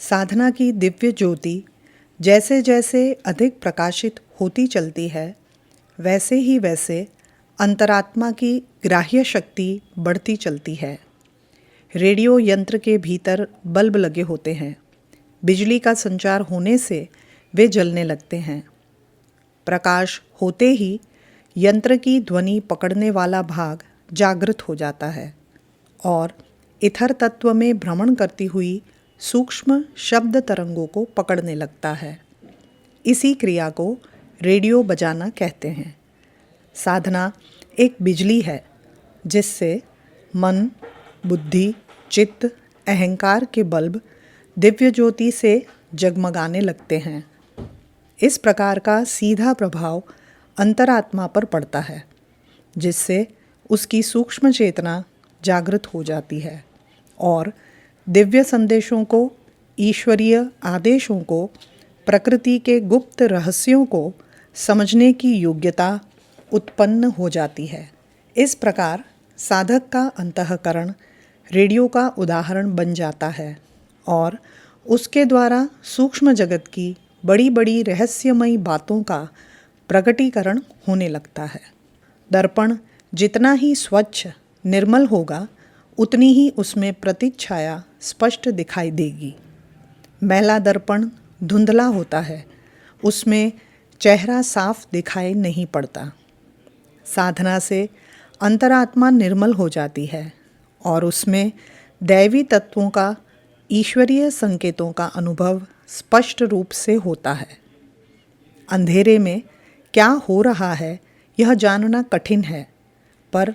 साधना की दिव्य ज्योति जैसे जैसे अधिक प्रकाशित होती चलती है, वैसे ही वैसे अंतरात्मा की ग्राह्य शक्ति बढ़ती चलती है। रेडियो यंत्र के भीतर बल्ब लगे होते हैं। बिजली का संचार होने से वे जलने लगते हैं। प्रकाश होते ही यंत्र की ध्वनि पकड़ने वाला भाग जागृत हो जाता है और इथर तत्व में भ्रमण करती हुई सूक्ष्म शब्द तरंगों को पकड़ने लगता है। इसी क्रिया को रेडियो बजाना कहते हैं। साधना एक बिजली है जिससे मन, बुद्धि, चित्त, अहंकार के बल्ब दिव्य ज्योति से जगमगाने लगते हैं। इस प्रकार का सीधा प्रभाव अंतरात्मा पर पड़ता है, जिससे उसकी सूक्ष्म चेतना जागृत हो जाती है और दिव्य संदेशों को, ईश्वरीय आदेशों को, प्रकृति के गुप्त रहस्यों को समझने की योग्यता उत्पन्न हो जाती है। इस प्रकार साधक का अंतःकरण रेडियो का उदाहरण बन जाता है और उसके द्वारा सूक्ष्म जगत की बड़ी बड़ी रहस्यमयी बातों का प्रकटीकरण होने लगता है। दर्पण जितना ही स्वच्छ, निर्मल होगा, उतनी ही उसमें प्रतिच्छाया स्पष्ट दिखाई देगी। मैला दर्पण धुंधला होता है, उसमें चेहरा साफ दिखाई नहीं पड़ता। साधना से अंतरात्मा निर्मल हो जाती है और उसमें दैवी तत्वों का, ईश्वरीय संकेतों का अनुभव स्पष्ट रूप से होता है। अंधेरे में क्या हो रहा है यह जानना कठिन है, पर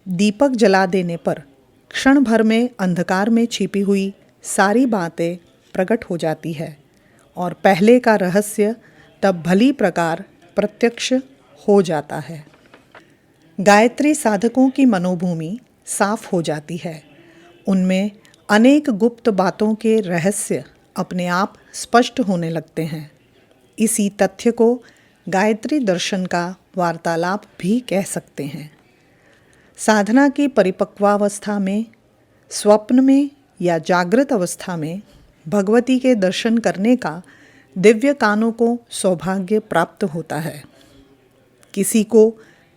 दीपक जला देने पर क्षण भर में अंधकार में छिपी हुई सारी बातें प्रकट हो जाती है और पहले का रहस्य तब भली प्रकार प्रत्यक्ष हो जाता है। गायत्री साधकों की मनोभूमि साफ हो जाती है। उनमें अनेक गुप्त बातों के रहस्य अपने आप स्पष्ट होने लगते हैं। इसी तथ्य को गायत्री दर्शन का वार्तालाप भी कह सकते हैं। साधना की परिपक्वावस्था में, स्वप्न में या जागृत अवस्था में भगवती के दर्शन करने का दिव्य कानों को सौभाग्य प्राप्त होता है। किसी को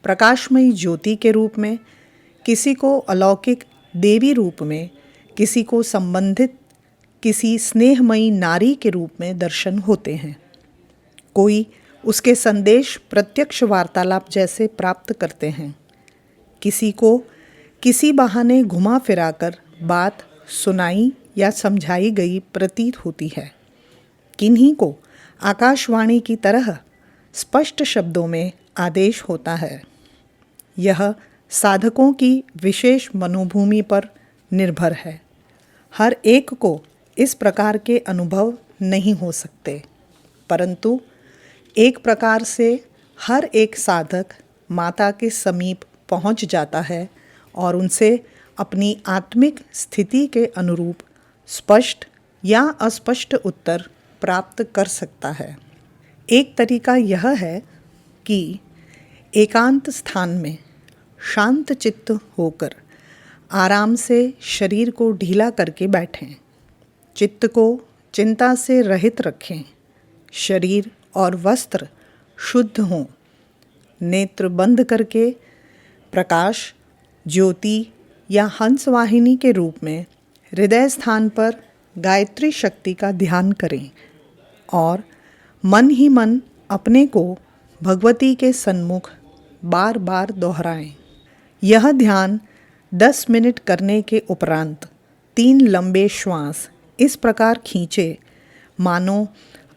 प्रकाशमयी ज्योति के रूप में, किसी को अलौकिक देवी रूप में, किसी को संबंधित किसी स्नेहमयी नारी के रूप में दर्शन होते हैं। कोई उसके संदेश प्रत्यक्ष वार्तालाप जैसे प्राप्त करते हैं। किसी को किसी बहाने घुमा फिराकर बात सुनाई या समझाई गई प्रतीत होती है। किन्हीं को आकाशवाणी की तरह स्पष्ट शब्दों में आदेश होता है। यह साधकों की विशेष मनोभूमि पर निर्भर है। हर एक को इस प्रकार के अनुभव नहीं हो सकते, परंतु एक प्रकार से हर एक साधक माता के समीप पहुंच जाता है और उनसे अपनी आत्मिक स्थिति के अनुरूप स्पष्ट या अस्पष्ट उत्तर प्राप्त कर सकता है। एक तरीका यह है कि एकांत स्थान में शांत चित्त होकर आराम से शरीर को ढीला करके बैठें। चित्त को चिंता से रहित रखें। शरीर और वस्त्र शुद्ध हों। नेत्र बंद करके प्रकाश, ज्योति या हंसवाहिनी के रूप में हृदय स्थान पर गायत्री शक्ति का ध्यान करें और मन ही मन अपने को भगवती के सन्मुख बार बार दोहराएं। यह ध्यान 10 मिनट करने के उपरांत 3 लंबे श्वास इस प्रकार खींचे मानो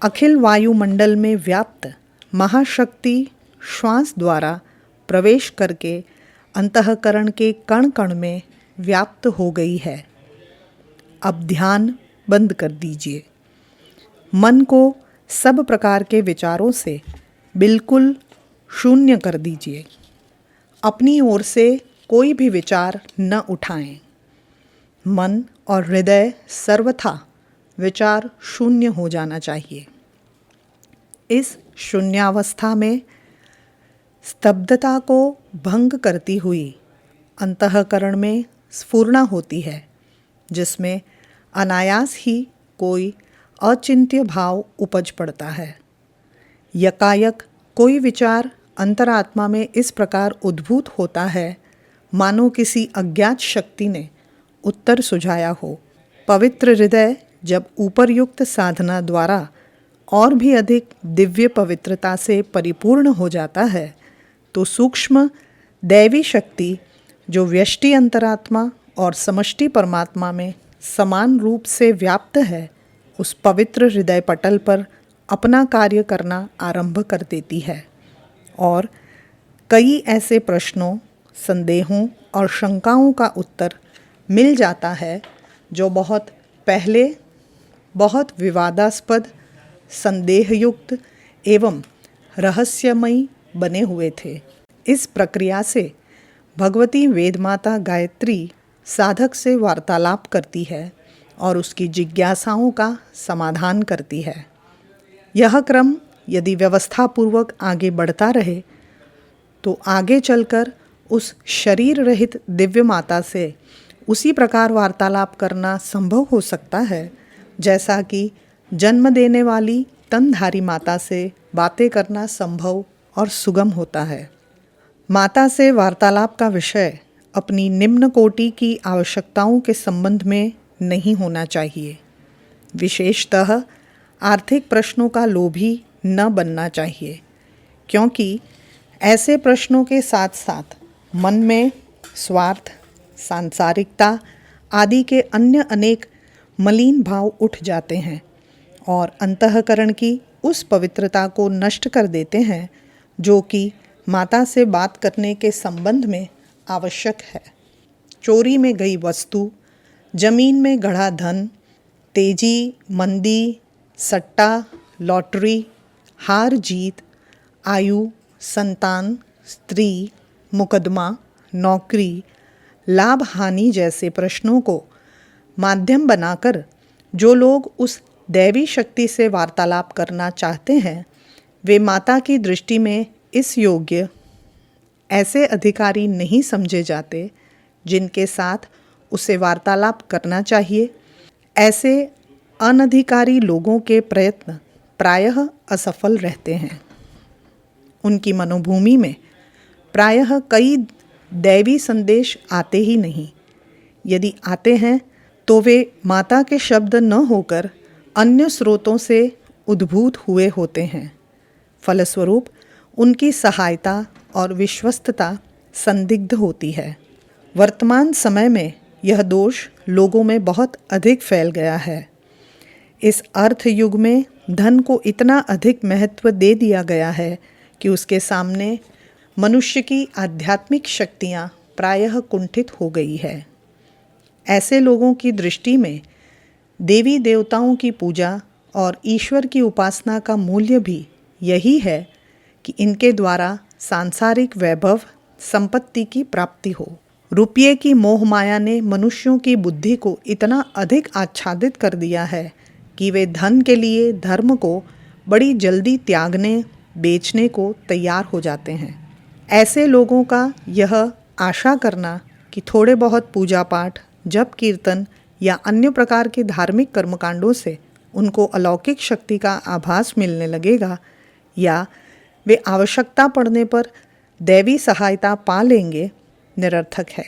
अखिल वायुमंडल में व्याप्त महाशक्ति श्वास द्वारा प्रवेश करके अंतःकरण के कण कण में व्याप्त हो गई है। अब ध्यान बंद कर दीजिए। मन को सब प्रकार के विचारों से बिल्कुल शून्य कर दीजिए। अपनी ओर से कोई भी विचार न उठाएं। मन और हृदय सर्वथा विचार शून्य हो जाना चाहिए। इस शून्यावस्था में स्तब्धता को भंग करती हुई अंतःकरण में स्फुरणा होती है, जिसमें अनायास ही कोई अचिंत्य भाव उपज पड़ता है। यकायक कोई विचार अंतरात्मा में इस प्रकार उद्भूत होता है मानो किसी अज्ञात शक्ति ने उत्तर सुझाया हो। पवित्र हृदय जब उपर्युक्त साधना द्वारा और भी अधिक दिव्य पवित्रता से परिपूर्ण हो जाता है तो सूक्ष्म दैवी शक्ति जो व्यष्टि अंतरात्मा और समष्टि परमात्मा में समान रूप से व्याप्त है उस पवित्र हृदय पटल पर अपना कार्य करना आरंभ कर देती है और कई ऐसे प्रश्नों, संदेहों और शंकाओं का उत्तर मिल जाता है जो बहुत पहले बहुत विवादास्पद, संदेहयुक्त एवं रहस्यमयी बने हुए थे। इस प्रक्रिया से भगवती वेदमाता गायत्री साधक से वार्तालाप करती है और उसकी जिज्ञासाओं का समाधान करती है। यह क्रम यदि व्यवस्थापूर्वक आगे बढ़ता रहे तो आगे चलकर उस शरीर रहित दिव्य माता से उसी प्रकार वार्तालाप करना संभव हो सकता है जैसा कि जन्म देने वाली तनधारी माता से बातें करना संभव और सुगम होता है। माता से वार्तालाप का विषय अपनी निम्न कोटि की आवश्यकताओं के संबंध में नहीं होना चाहिए। विशेषतः आर्थिक प्रश्नों का लोभी न बनना चाहिए, क्योंकि ऐसे प्रश्नों के साथ साथ मन में स्वार्थ, सांसारिकता आदि के अन्य अनेक मलिन भाव उठ जाते हैं और अंतःकरण की उस पवित्रता को नष्ट कर देते हैं जो कि माता से बात करने के संबंध में आवश्यक है। चोरी में गई वस्तु, जमीन में गढ़ा धन, तेजी, मंदी, सट्टा, लॉटरी, हार जीत, आयु, संतान, स्त्री, मुकदमा, नौकरी, लाभ हानि जैसे प्रश्नों को माध्यम बनाकर जो लोग उस दैवी शक्ति से वार्तालाप करना चाहते हैं वे माता की दृष्टि में इस योग्य ऐसे अधिकारी नहीं समझे जाते जिनके साथ उसे वार्तालाप करना चाहिए। ऐसे अनधिकारी लोगों के प्रयत्न प्रायः असफल रहते हैं। उनकी मनोभूमि में प्रायः कई दैवी संदेश आते ही नहीं। यदि आते हैं तो वे माता के शब्द न होकर अन्य स्रोतों से उद्भूत हुए होते हैं। फलस्वरूप उनकी सहायता और विश्वस्तता संदिग्ध होती है। वर्तमान समय में यह दोष लोगों में बहुत अधिक फैल गया है। इस अर्थ युग में धन को इतना अधिक महत्व दे दिया गया है कि उसके सामने मनुष्य की आध्यात्मिक शक्तियाँ प्रायः कुंठित हो गई है। ऐसे लोगों की दृष्टि में देवी देवताओं की पूजा और ईश्वर की उपासना का मूल्य भी यही है कि इनके द्वारा सांसारिक वैभव, संपत्ति की प्राप्ति हो। रुपये की मोह माया ने मनुष्यों की बुद्धि को इतना अधिक आच्छादित कर दिया है कि वे धन के लिए धर्म को बड़ी जल्दी त्यागने, बेचने को तैयार हो जाते हैं। ऐसे लोगों का यह आशा करना कि थोड़े बहुत पूजा पाठ, जप कीर्तन या अन्य प्रकार के धार्मिक कर्मकांडों से उनको अलौकिक शक्ति का आभास मिलने लगेगा या वे आवश्यकता पड़ने पर दैवी सहायता पा लेंगे, निरर्थक है।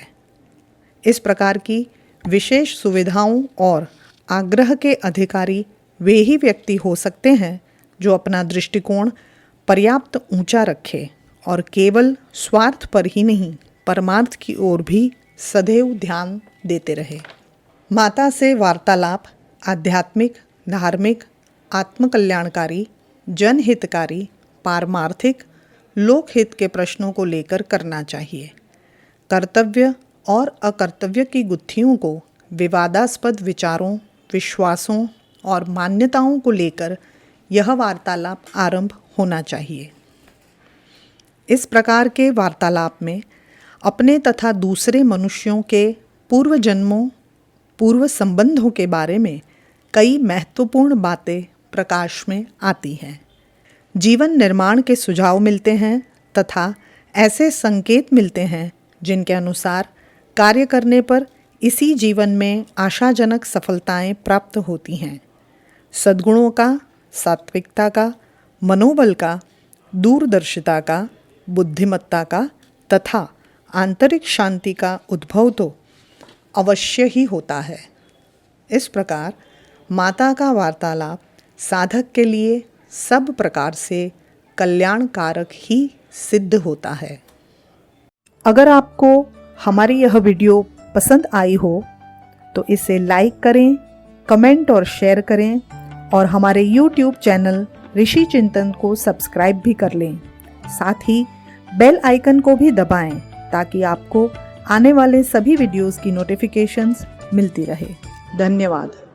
इस प्रकार की विशेष सुविधाओं और आग्रह के अधिकारी वे ही व्यक्ति हो सकते हैं जो अपना दृष्टिकोण पर्याप्त ऊंचा रखे और केवल स्वार्थ पर ही नहीं परमार्थ की ओर भी सदैव ध्यान देते रहे। माता से वार्तालाप आध्यात्मिक, धार्मिक, आत्मकल्याणकारी, जनहितकारी, पारमार्थिक, लोकहित के प्रश्नों को लेकर करना चाहिए। कर्तव्य और अकर्तव्य की गुत्थियों को विवादास्पद विचारों, विश्वासों और मान्यताओं को लेकर यह वार्तालाप आरंभ होना चाहिए। इस प्रकार के वार्तालाप में अपने तथा दूसरे मनुष्यों के पूर्व जन्मों, पूर्व संबंधों के बारे में कई महत्वपूर्ण बातें प्रकाश में आती हैं। जीवन निर्माण के सुझाव मिलते हैं तथा ऐसे संकेत मिलते हैं जिनके अनुसार कार्य करने पर इसी जीवन में आशाजनक सफलताएं प्राप्त होती हैं। सद्गुणों का, सात्विकता का, मनोबल का, दूरदर्शिता का, बुद्धिमत्ता का तथा आंतरिक शांति का उद्भव तो अवश्य ही होता है। इस प्रकार माता का वार्तालाप साधक के लिए सब प्रकार से कल्याणकारक ही सिद्ध होता है। अगर आपको हमारी यह वीडियो पसंद आई हो तो इसे लाइक करें, कमेंट और शेयर करें और हमारे YouTube चैनल ऋषि चिंतन को सब्सक्राइब भी कर लें। साथ ही बेल आइकन को भी दबाएं ताकि आपको आने वाले सभी वीडियोस की नोटिफिकेशंस मिलती रहे। धन्यवाद।